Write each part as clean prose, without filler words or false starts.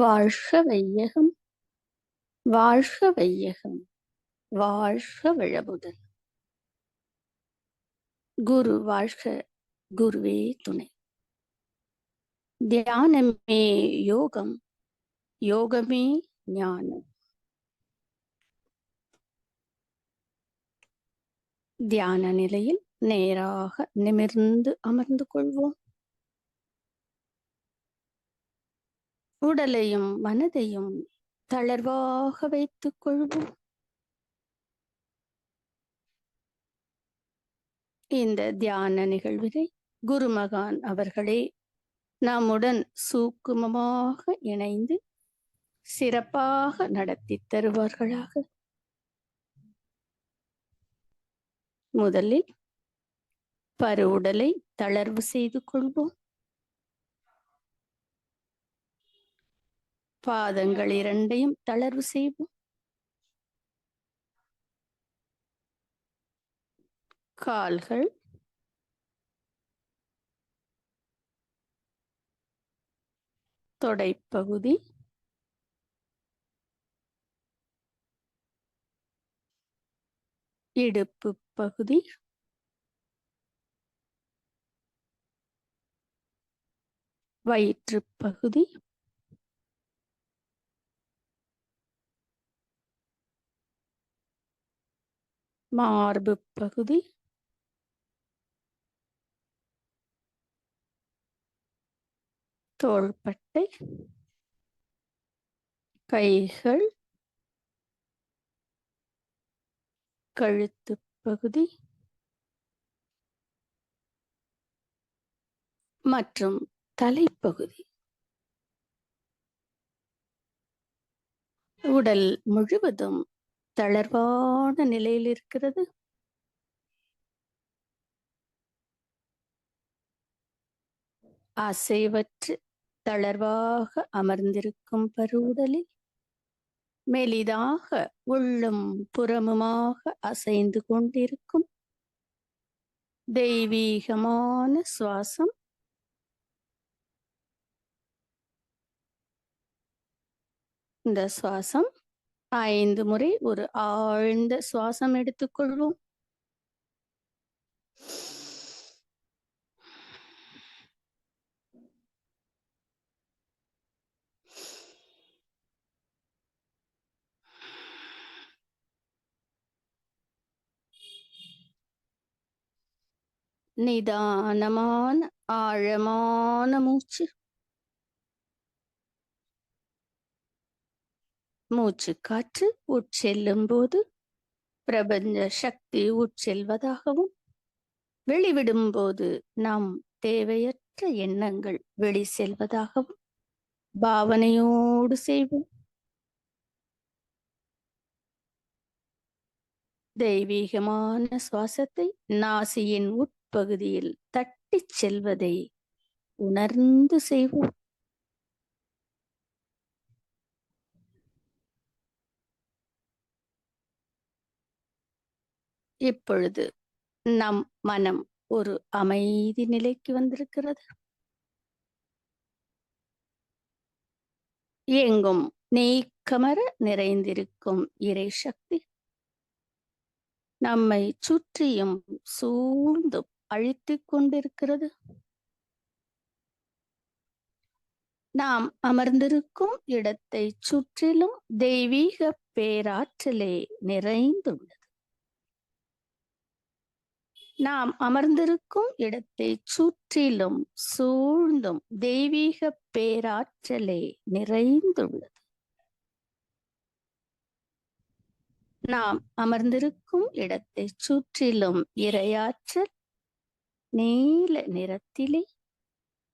வாழ்க வையகம், வாழ்க வையகம், வாழ்க வளமுடன். குரு வாழ்க, குருவே துணை. தியானமே யோகம், யோகமே ஞானம். தியான நிலையில் நேராக நிமிர்ந்து அமர்ந்து கொள்வோம். உடலையும் மனதையும் தளர்வாக வைத்துக் கொள்வோம். இந்த தியான நிகழ்வினை குருமகான் அவர்களே நம்முடன் சூக்குமமாக இணைந்து சிறப்பாக நடத்தி தருவார்களாக. முதலில் பருவுடலை தளர்வு செய்து கொள்வோம். பாதங்கள் இரண்டையும் தளர்வு செய்வோம். கால்கள், தொடைப்பகுதி, இடுப்பு பகுதி, வயிற்று பகுதி, மார்பு பகுதி, தோள்பட்டை, கைகள், கழுத்து பகுதி மற்றும் தலைப்பகுதி. உடல் முழுவதும் தளர்வான நிலையில் இருக்கிறது. அசைவற்று தளர்வாக அமர்ந்திருக்கும் பருவுடலில் மெலிதாக உள்ளும் புறமுமாக அசைந்து கொண்டிருக்கும் தெய்வீகமான சுவாசம். இந்த சுவாசம் 5 முறை ஒரு ஆழ்ந்த சுவாசம் எடுத்துக்கொள்வோம். நிதானமான ஆழமான மூச்சு. மூச்சு காற்று உட்செல்லும் போது பிரபஞ்ச சக்தி உட்செல்வதாகவும், வெளிவிடும் போது நம் தேவையற்ற எண்ணங்கள் வெளி செல்வதாகவும் பாவனையோடு செய்வோம். தெய்வீகமான சுவாசத்தை நாசியின் உட்பகுதியில் தட்டிச் செல்வதை உணர்ந்து செய்வோம். இப்பொழுது நம் மனம் ஒரு அமைதி நிலைக்கு வந்திருக்கிறது. எங்கும் நீக்கமர நிறைந்திருக்கும் இறை சக்தி நம்மை சுற்றியும் சூழ்ந்தும் அழித்துக் கொண்டிருக்கிறது. நாம் அமர்ந்திருக்கும் இடத்தை சுற்றிலும் தெய்வீக பேராற்றலே நிறைந்துள்ளது. நாம் அமர்ந்திருக்கும் இடத்தை சுற்றிலும் சூழ்ந்தும் தெய்வீக பேராற்றலே நிறைந்துள்ளது. நாம் அமர்ந்திருக்கும் இடத்தை சுற்றிலும் இறையாற்றல் நீல நிறத்திலே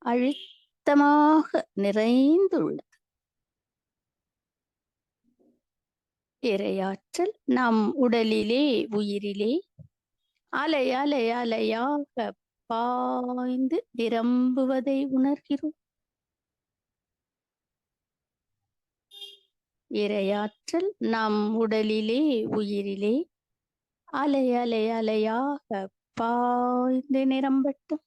அழுத்தமாக நிறைந்துள்ளது. இறையாற்றல் நம் உடலிலே, உயிரிலே அலை அலை அலையாக பாய்ந்து நிரம்புவதை உணர்கிறோம். இறையாற்றல் நம் உடலிலே, உயிரிலே அலை அலை அலையாக பாய்ந்து நிரம்பட்டும்.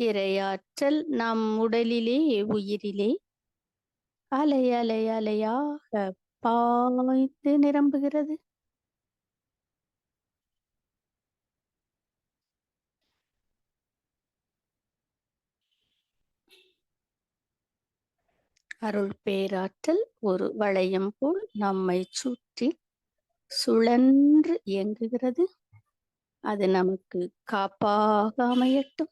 இறையாற்றல் நம் உடலிலே உயிரிலே அலை அலை அலையாக பாய்ந்து நிரம்புகிறது. அருள் பேராற்றல் ஒரு வளையம் போல் நம்மை சுற்றி சுழன்று இயங்குகிறது. அது நமக்கு காப்பாக அமையட்டும்.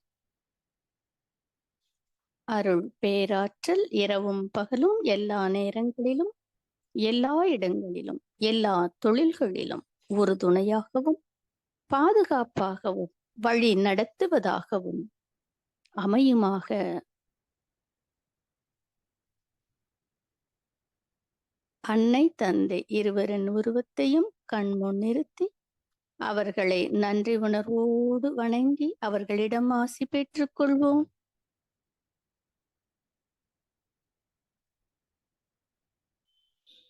அருள் பேராற்றல் இரவும் பகலும் எல்லா நேரங்களிலும் எல்லா இடங்களிலும் எல்லா தொழில்களிலும் ஒரு துணையாகவும் பாதுகாப்பாகவும் வழி நடத்துவதாகவும் அமையுமாக. அன்னை தந்தை இருவரின் உருவத்தையும் கண்முன் நிறுத்தி அவர்களை நன்றி உணர்வோடு வணங்கி அவர்களிடம் ஆசி பெற்றுக் கொள்வோம்.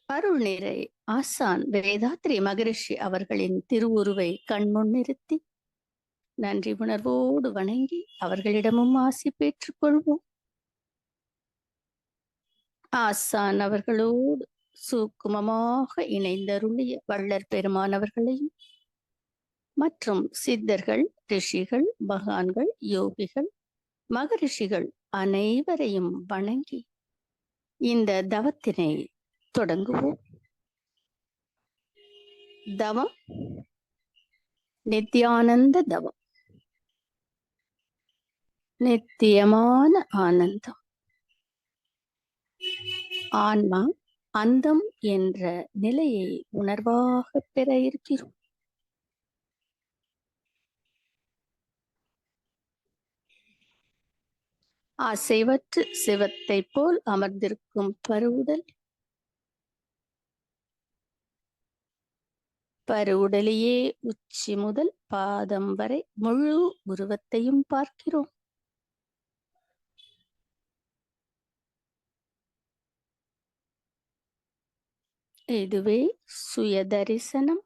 அருள் நிறை ஆசான் வேதாத்ரி மகரிஷி அவர்களின் திருவுருவை கண்முன் நிறுத்தி நன்றி உணர்வோடு வணங்கி அவர்களிடமும் ஆசி பெற்றுக் கொள்வோம். ஆசான் அவர்களோடு சூக்குமமாக இணைந்தருளிய வள்ளற் பெருமானவர்களையும் மற்றும் சித்தர்கள், ரிஷிகள், மகான்கள், யோகிகள், மகரிஷிகள் அனைவரையும் வணங்கி இந்த தவத்தினை தொடங்குவோம். தவம் நித்யானந்த தவம். நித்தியமான ஆனந்தம். ஆன்மா அந்தம் என்ற நிலையை உணர்வாக பெற இருக்கிறோம். அசைவற்று சிவத்தை போல் அமர்ந்திருக்கும் பருவுடல், பருவுடலையே உச்சி முதல் பாதம் வரை முழு உருவத்தையும் பார்க்கிறோம். இதுவே சுய தரிசனம்.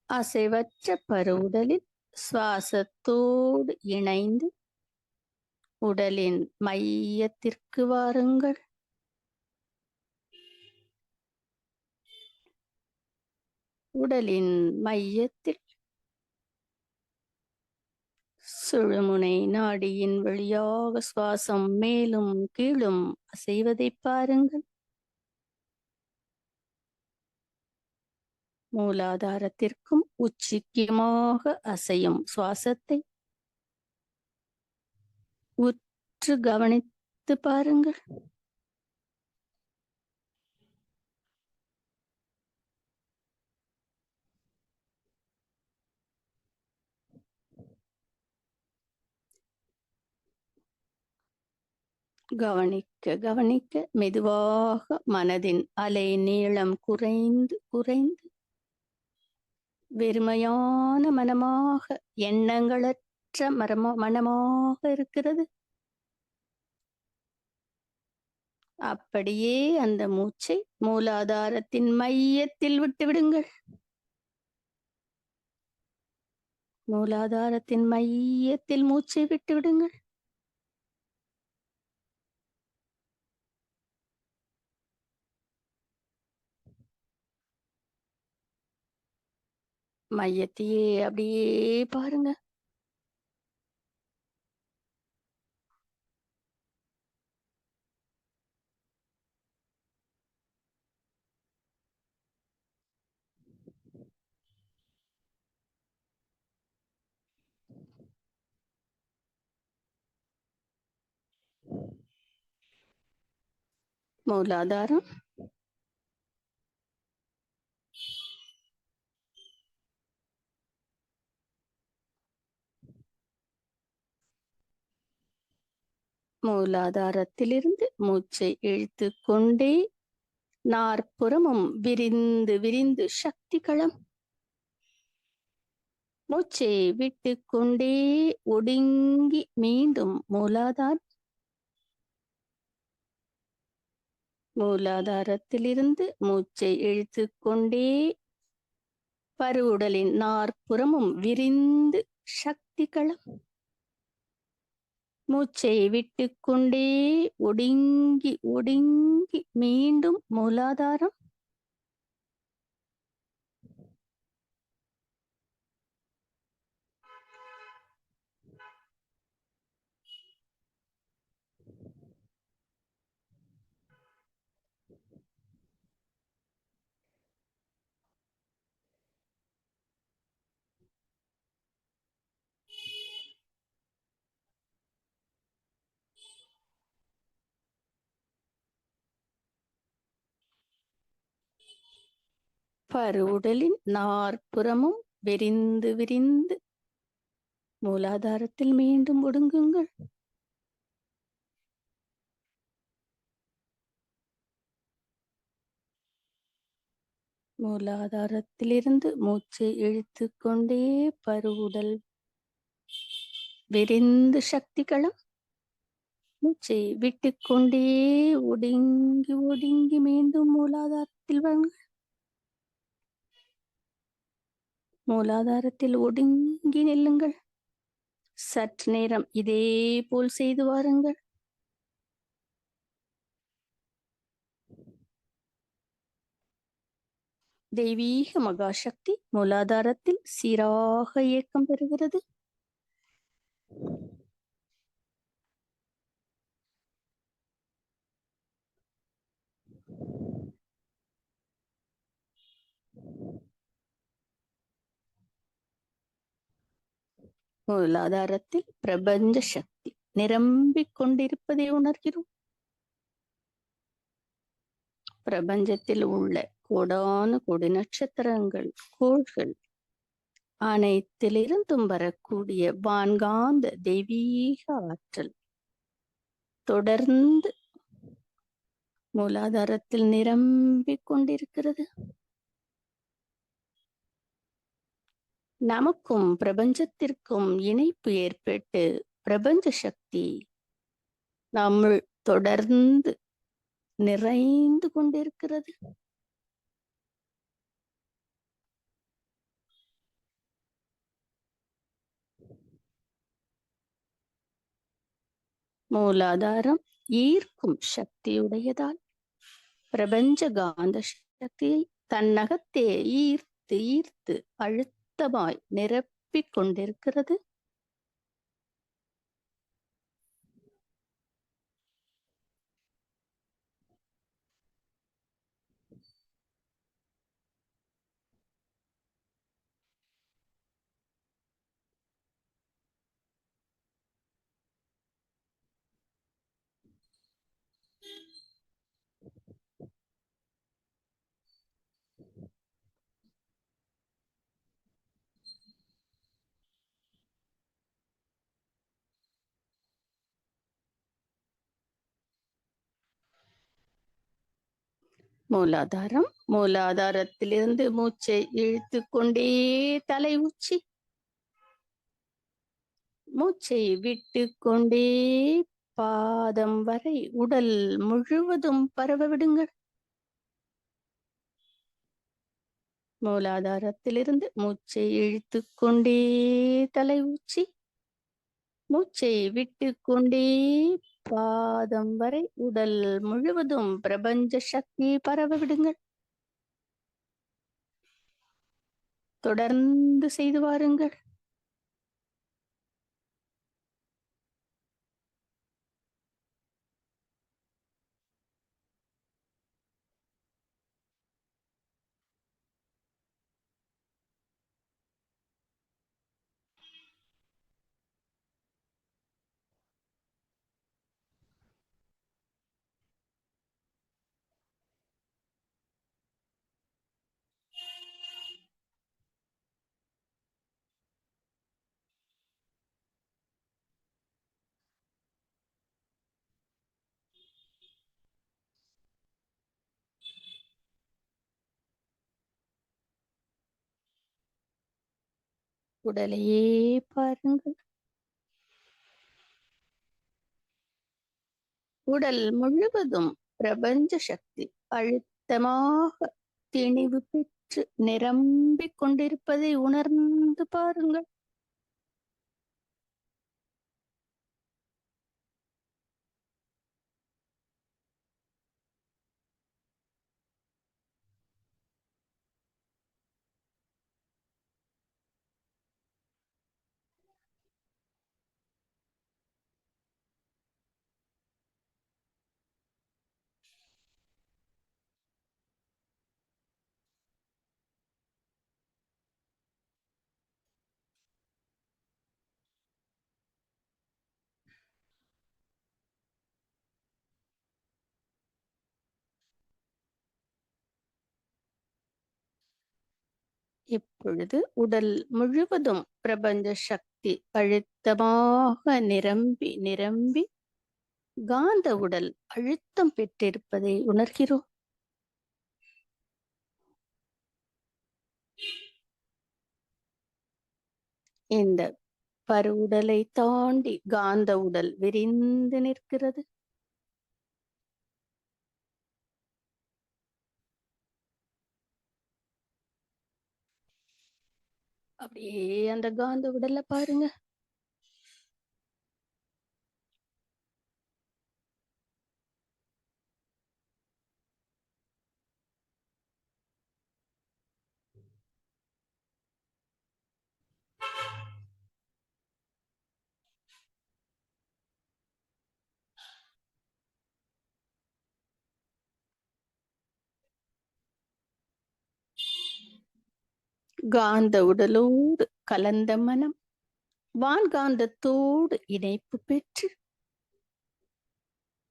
அசைவற்ற பருவுடலில் சுவாசத்தோடு இணைந்து உடலின் மையத்திற்கு வாருங்கள். உடலின் மையத்தில் சுழுமுனை நாடியின் வழியாக சுவாசம் மேலும் கீழும் அசைவதை பாருங்கள். மூலாதாரத்திற்கும் உச்சிக்குமாக அசையும் சுவாசத்தை உற்று கவனித்து பாருங்கள். கவனிக்க கவனிக்க மெதுவாக மனதின் அலை நீளம் குறைந்து குறைந்து வெறுமையான மனமாக, எண்ணங்களற்ற மனமாக இருக்கிறது. அப்படியே அந்த மூச்சை மூலாதாரத்தின் மையத்தில் விட்டுவிடுங்கள். மூலாதாரத்தின் மையத்தில் மூச்சை விட்டுவிடுங்கள். மையத்தையே அப்படியே பாருங்க. மூலாதாரம், மூலாதாரத்திலிருந்து மூச்சை இழுத்து கொண்டே நாற்புறமும் விரிந்து விரிந்து சக்தி களம். மூச்சை விட்டு கொண்டே ஒடுங்கி மீண்டும் மூலாதாரத்திலிருந்து மூச்சை இழுத்து கொண்டே பருவுடலின் நாற்புறமும் விரிந்து சக்தி களம். மூச்சை விட்டுக்கொண்டே ஒடுங்கி ஒடுங்கி மீண்டும் மூலாதாரம். பருவுடலின் நாற்புறமும் விரிந்து விரிந்து மூலாதாரத்தில் மீண்டும் ஒடுங்குங்கள். மூலாதாரத்திலிருந்து மூச்சை இழுத்துக்கொண்டே பருவுடல் விரிந்து சக்தி களம். மூச்சை விட்டுக்கொண்டே ஒடுங்கி ஒடுங்கி மீண்டும் மூலாதாரத்தில் வாங்க. மூலாதாரத்தில் ஒடுங்கி நில்லுங்கள். சற்று நேரம் இதே போல் செய்து வாருங்கள். தெய்வீக மகாசக்தி மூலாதாரத்தில் சீராக இயக்கம் பெறுகிறது. மூலாதாரத்தில் பிரபஞ்ச சக்தி நிரம்பிக் கொண்டிருப்பதை உணர்கிறோம். பிரபஞ்சத்தில் உள்ள கோடான கோடி நட்சத்திரங்கள், கோள்கள் அனைத்திலிருந்தும் வரக்கூடிய வான்காந்த தெய்வீக ஆற்றல் தொடர்ந்து மூலாதாரத்தில் நிரம்பிக் கொண்டிருக்கிறது. நமக்கும் பிரபஞ்சத்திற்கும் இணைப்பு ஏற்பட்டு பிரபஞ்ச சக்தி நம்முள் தொடர்ந்து நிறைந்து கொண்டிருக்கிறது. மூலாதாரம் ஈர்க்கும் சக்தியுடையதால் பிரபஞ்ச காந்த சக்தியை தன்னகத்தே ஈர்த்து ஈர்த்து அழுத்தமாய் நிரப்பிக் கொண்டிருக்கிறது. மூலாதாரத்திலிருந்து மூச்சை இழுத்து கொண்டே தலை உச்சி, மூச்சை விட்டு கொண்டே பாதம் வரை உடல் முழுவதும் பரவ விடுங்கள். மூலாதாரத்திலிருந்து மூச்சை இழுத்து கொண்டே தலை உச்சி, மூச்சை விட்டு கொண்டே பாதம் வரை உடல் முழுவதும் பிரபஞ்ச சக்தி பரவ விடுங்கள். தொடர்ந்து செய்து வாருங்கள். உடலையே பாருங்கள். உடல் முழுவதும் பிரபஞ்ச சக்தி அழுத்தமாக திணிவு பெற்று நிரம்பிக் கொண்டிருப்பதை உணர்ந்து பாருங்கள். இப்பொழுது உடல் முழுவதும் பிரபஞ்ச சக்தி அழுத்தமாக நிரம்பி நிரம்பி காந்த உடல் அழுத்தம் பெற்றிருப்பதை உணர்கிறோம். இந்த பருவுடலை தாண்டி காந்த உடல் விரிந்து நிற்கிறது. அப்படியே அந்த காந்த உடலை பாருங்க. காந்த உடலோடு கலந்த மனம் வான்காந்தத்தோடு இணைப்பு பெற்று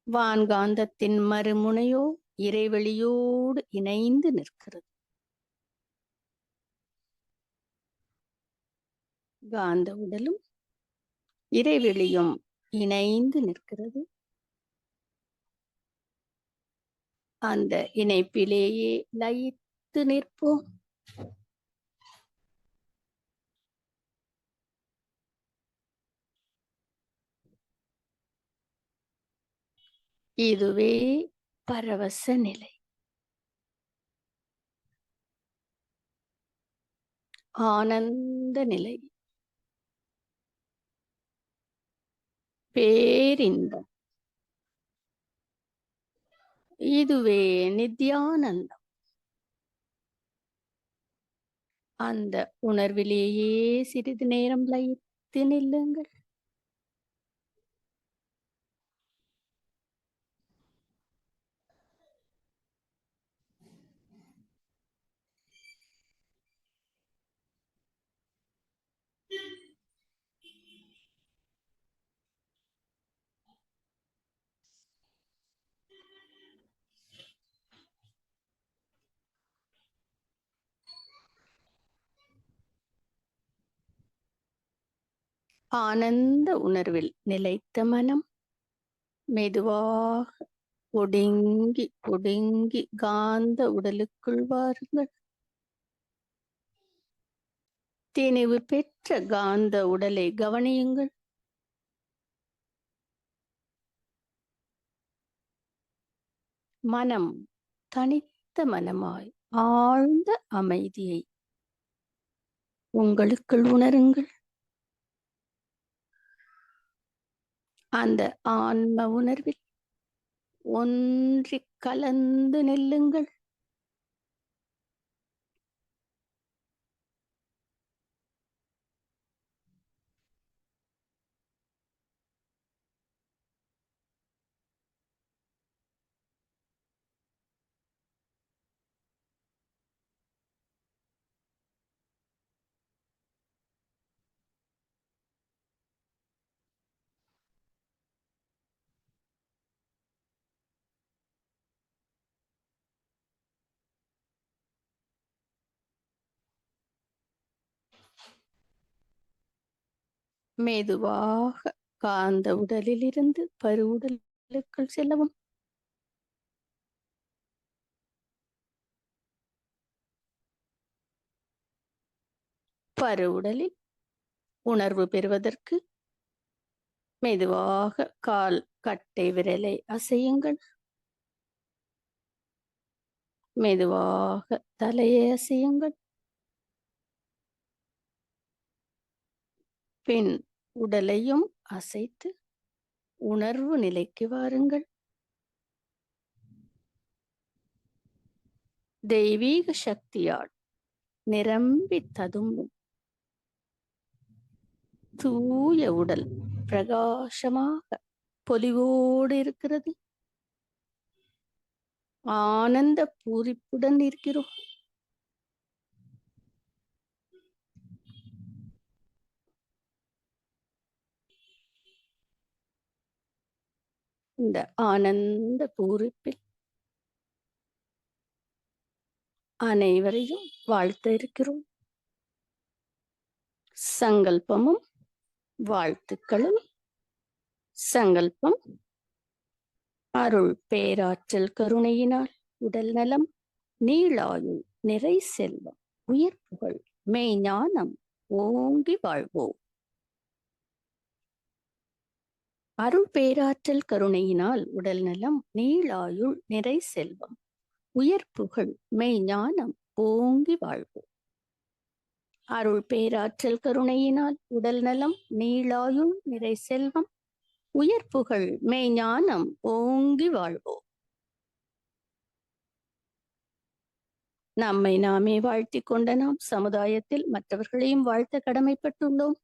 வான்காந்தத்தின் மறுமுனையோ இறைவெளியோடு இணைந்து நிற்கிறது. காந்த உடலும் இறைவெளியும் இணைந்து நிற்கிறது. அந்த இணைப்பிலேயே லயித்து நிற்போம். இதுவே பரவச நிலை, ஆனந்த நிலை, பேரின்பம். இதுவே நித்யானந்தம். அந்த உணர்விலேயே சிறிது நேரம் லயித்து நில்லுங்கள். ஆனந்த உணர்வில் நிலைத்த மனம் மெதுவாக ஒடுங்கி ஒடுங்கி காந்த உடலுக்குள் வாருங்கள். திணிவு பெற்ற காந்த உடலை கவனியுங்கள். மனம் தனித்த மனமாய் ஆழ்ந்த அமைதியை உங்களுக்குள் உணருங்கள். அந்த ஆன்ம உணர்வில் ஒன்றி கலந்து நில்லுங்கள். மெதுவாக காந்த உடலில் இருந்து பருவுடலுக்குள் செல்லவும். பருவுடலில் உணர்வு பெறுவதற்கு மெதுவாக கால் கட்டை விரலை அசையுங்கள். மெதுவாக தலையை அசையுங்கள். பின் உடலையும் அசைத்து உணர்வு நிலைக்கு வாருங்கள். தெய்வீக சக்தியால் நிரம்பி ததும்பும் தூய உடல் பிரகாசமாக பொலிவோடு இருக்கிறது. ஆனந்த பூரிப்புடன் இருக்கிறோம். இந்த ஆனந்த பூரிப்பில் அனைவரையும் வாழ்த்த இருக்கிறோம். சங்கல்பமும் வாழ்த்துக்களும். சங்கல்பம். அருள் பேராற்றல் கருணையினால் உடல் நலம், நீளாயுள், நிறை செல்வம், உயிர் புகழ், மெய்ஞானம் ஓங்கி வாழ்வோம். அருள் பேராற்றல் கருணையினால் உடல் நலம், நீளாயுள், நிறை செல்வம், உயர் புகழ், மெய்ஞானம் ஓங்கி வாழ்வோம். அருள் பேராற்றல் கருணையினால் உடல் நலம், நீளாயுள், நிறை செல்வம், உயர் புகழ், மெய்ஞானம் ஓங்கி வாழ்வோம். நம்மை நாமே வாழ்த்தி கொண்ட நாம் சமுதாயத்தில் மற்றவர்களையும் வாழ்த்த கடமைப்பட்டுள்ளோம்.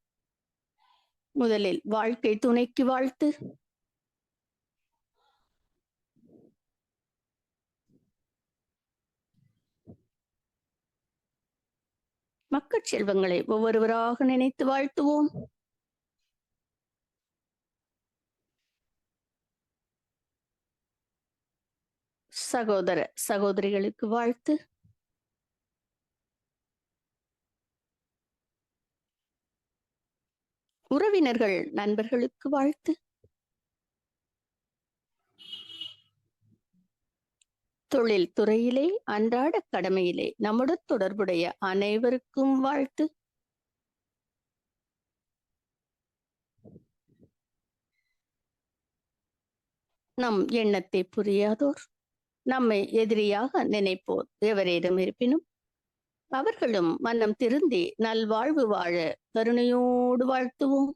முதலில் வாழ்க்கை துணைக்கு வாழ்த்து. மக்கள் செல்வங்களை ஒவ்வொருவராக நினைத்து வாழ்த்துவோம். சகோதர சகோதரிகளுக்கு வாழ்த்து. உறவினர்கள் நண்பர்களுக்கு வாழ்த்து. தொழில் துறையிலே அன்றாட கடமையிலே நம்முடன் தொடர்புடைய அனைவருக்கும் வாழ்த்து. நம் எண்ணத்தை புரியாதோர், நம்மை எதிரியாக நினைப்போர் எவரேனும் இருப்பினும் அவர்களும் மனம் திருந்தி நல்வாழ்வு வாழ கருணையோடு வாழ்த்துவோம்.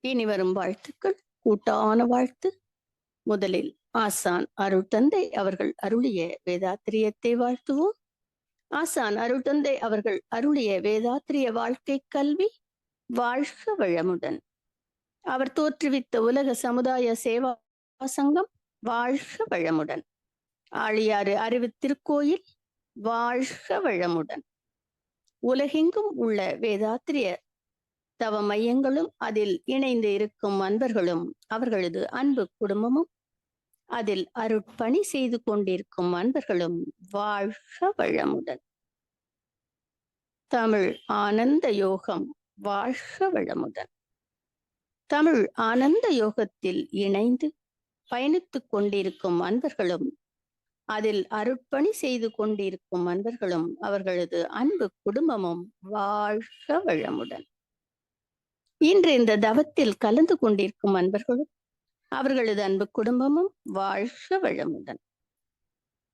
இனி வரும் வாழ்த்துக்கள் கூட்டான வாழ்த்து. முதலில் ஆசான் அருள் தந்தை அவர்கள் அருளிய வேதாத்திரியத்தை வாழ்த்துவோம். ஆசான் அருள் தந்தை அவர்கள் அருளிய வேதாத்திரிய வாழ்க்கை கல்வி வாழ்க வளமுடன். அவர் தோற்றுவித்த உலக சமுதாய சேவா சங்கம் வாழ்க வளமுடன். ஆழியாறு அறிவு திருக்கோயில் வாழ்க வளமுடன். உலகெங்கும் உள்ள வேதாத்திரிய தவ மையங்களும் அதில் இணைந்து இருக்கும் அன்பர்களும் அவர்களது அன்பு குடும்பமும் அதில் அருட்பணி செய்து கொண்டிருக்கும் அன்பர்களும் வாழ்க வளமுடன். தமிழ் ஆனந்த யோகம் வாழ்க வளமுடன். தமிழ் ஆனந்த யோகத்தில் இணைந்து பயணித்துக் கொண்டிருக்கும் அன்பர்களும் அதில் அருட்பணி செய்து கொண்டிருக்கும் அன்பர்களும் அவர்களது அன்பு குடும்பமும் வாழ்க வளமுடன். இன்று இந்த தவத்தில் கலந்து கொண்டிருக்கும் அன்பர்களும் அவர்களது அன்பு குடும்பமும் வாழ்க வளமுடன்.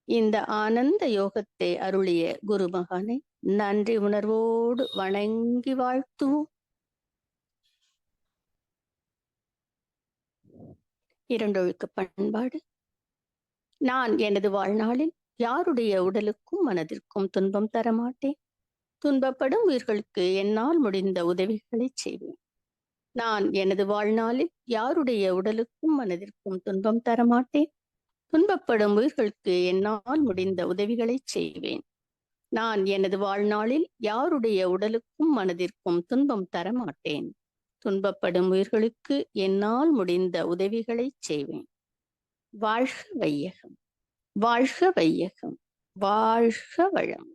இந்த ஆனந்த யோகத்தை அருளிய குரு மகானை நன்றி உணர்வோடு வணங்கி வாழ்த்துவோம். இரண்டொழுக்க பண்பாடு. நான் எனது வாழ்நாளில் யாருடைய உடலுக்கும் மனதிற்கும் துன்பம் தரமாட்டேன். துன்பப்படும் உயிர்களுக்கு என்னால் முடிந்த உதவிகளை செய்வேன். நான் எனது வாழ்நாளில் யாருடைய உடலுக்கும் மனதிற்கும் துன்பம் தரமாட்டேன். துன்பப்படும் உயிர்களுக்கு என்னால் முடிந்த உதவிகளை செய்வேன். நான் எனது வாழ்நாளில் யாருடைய உடலுக்கும் மனதிற்கும் துன்பம் தரமாட்டேன். துன்பப்படும் உயிர்களுக்கு என்னால் முடிந்த உதவிகளை செய்வேன். வாழ்க வையகம், வாழ்க வையகம், வாழ்க வளம்.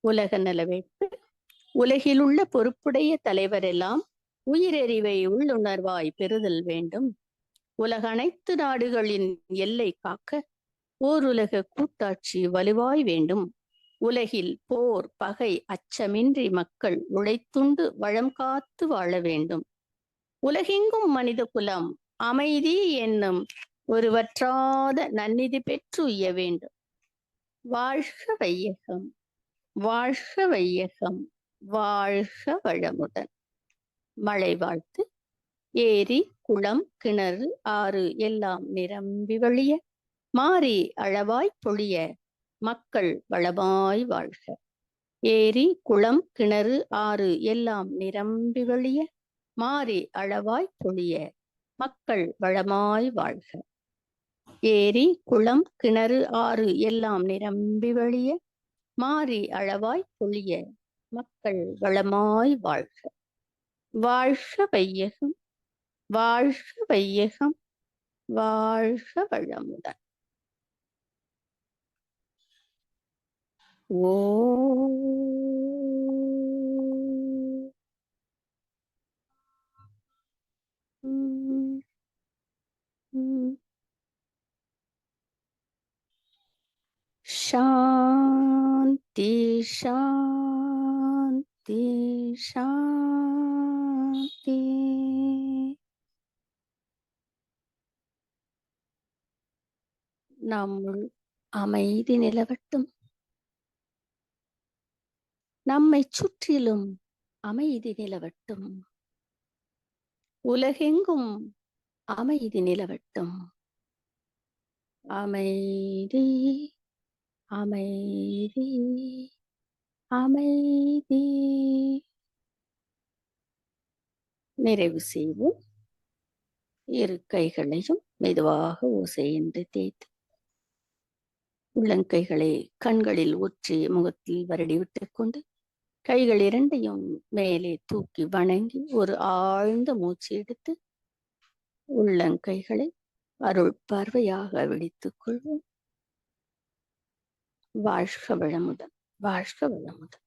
உலக நலவேட்பு. உலகிலுள்ள பொறுப்புடைய தலைவரெல்லாம் உயிரெறிவை உள்ளுணர்வாய் பெறுதல் வேண்டும். உலக அனைத்து நாடுகளின் எல்லை காக்க ஓருலக கூட்டாட்சி வலுவாய் வேண்டும். உலகில் போர் பகை அச்சமின்றி மக்கள் உழைத்துண்டு வளம் காத்து வாழ வேண்டும். உலகெங்கும் மனித குலம் அமைதி என்னும் ஒரு வற்றாத நன்னிதி பெற்று உய்ய வேண்டும். வாழ்க வையகம், வாழ்க வையகம், வாழ்க வளமுடன். மழை வாழ்த்து. ஏரி குளம் கிணறு ஆறு எல்லாம் நிரம்பி வழிய மாறி அளவாய் பொழிய மக்கள் வளமாய் வாழ்க. ஏரி குளம் கிணறு ஆறு எல்லாம் நிரம்பி வழிய மாறி அளவாய் பொழிய மக்கள் வளமாய் வாழ்க. ஏரி குளம் கிணறு ஆறு எல்லாம் நிரம்பி வழிய மாறி அளவாய் பொழிய மக்கள் வளமாய் வாழ்க. வாழ்க வையகம், வாழ்க வையகம், வாழ்க வளமுடன். ஓம். ம், ம். சாந்தி சாந்தி சாந்தி. நம்முள் அமைதி நிலவட்டும். நம்மைச் சுற்றிலும் அமைதி நிலவட்டும். உலகெங்கும் அமைதி நிலவட்டும். அமைதி அமைதி அமைதி. நிறைவு செய்வோம். இரு கைகளையும் மெதுவாக ஓசையின்றி தேய்த்து உள்ளங்கைகளை கண்களில் ஊற்றி முகத்தில் வருடி விட்டுக் கொண்டு கைகள் இரண்டையும் மேலே தூக்கி வணங்கி ஒரு ஆழ்ந்த மூச்சு எடுத்து உள்ளங்கைகளை அருள் பார்வையாக விழித்துக் கொள்வோம். வாழ்க வளமுடன், வாழ்க வளமுடன்.